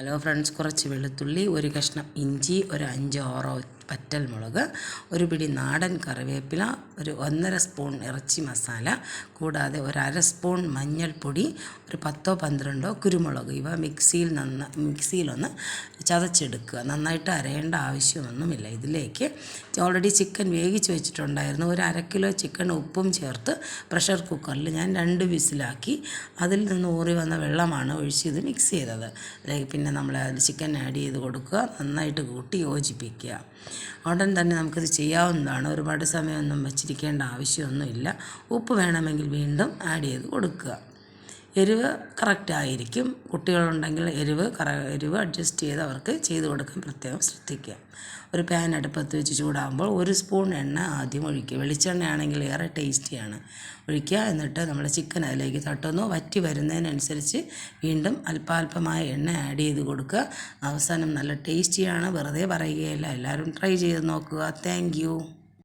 Hello friends, കുറച്ച് വെളുത്തുള്ളി, ഒരു കഷ്ണം ഇഞ്ചി, ഒരു 5-6 പറ്റൽമുളക്, ഒരു പിടി നാടൻ കറിവേപ്പില, ഒരു 1.5 സ്പൂൺ ഇറച്ചി മസാല, കൂടാതെ ഒരു 1/2 സ്പൂൺ മഞ്ഞൾപ്പൊടി, ഒരു 10-12 കുരുമുളക്. ഇവ മിക്സിയിലൊന്ന് ചതച്ചെടുക്കുക. നന്നായിട്ട് അരയേണ്ട ആവശ്യമൊന്നുമില്ല. ഇതിലേക്ക് ഓൾറെഡി ചിക്കൻ വേവിച്ച് വെച്ചിട്ടുണ്ടായിരുന്നു. ഒരു 1/2 കിലോ ചിക്കൻ ഉപ്പും ചേർത്ത് പ്രഷർ കുക്കറിൽ ഞാൻ 2 വിസിലാക്കി അതിൽ നിന്ന് ഊറി വന്ന വെള്ളമാണ് ഒഴിച്ച് ഇത് മിക്സ് ചെയ്തത്. അല്ലെങ്കിൽ പിന്നെ നമ്മൾ അതിൽ ചിക്കൻ ആഡ് ചെയ്ത് കൊടുക്കുക. നന്നായിട്ട് കൂട്ടി യോജിപ്പിക്കുക. ഉടൻ തന്നെ നമുക്കിത് ചെയ്യാവുന്നതാണ്. ഒരുപാട് സമയമൊന്നും വെച്ചിരിക്കേണ്ട ആവശ്യമൊന്നുമില്ല. ഉപ്പ് വേണമെങ്കിൽ വീണ്ടും ആഡ് ചെയ്ത് കൊടുക്കുക. എരിവ് കറക്റ്റായിരിക്കും. കുട്ടികളുണ്ടെങ്കിൽ എരിവ് അഡ്ജസ്റ്റ് ചെയ്ത് അവർക്ക് ചെയ്ത് കൊടുക്കാൻ പ്രത്യേകം ശ്രദ്ധിക്കുക. ഒരു പാൻ അടുപ്പത്ത് വെച്ച് ചൂടാകുമ്പോൾ 1 സ്പൂൺ എണ്ണ ആദ്യം ഒഴിക്കുക. വെളിച്ചെണ്ണയാണെങ്കിൽ ഏറെ ടേസ്റ്റിയാണ്. ഒഴിക്കുക. എന്നിട്ട് നമ്മൾ ചിക്കൻ അതിലേക്ക് തട്ടുന്നു. വറ്റി വരുന്നതിനനുസരിച്ച് വീണ്ടും അല്പാൽപമായ എണ്ണ ആഡ് ചെയ്ത് കൊടുക്കുക. അവസാനം നല്ല ടേസ്റ്റിയാണ്. വെറുതെ പറയുകയല്ല, എല്ലാവരും ട്രൈ ചെയ്ത് നോക്കുക. Thank you.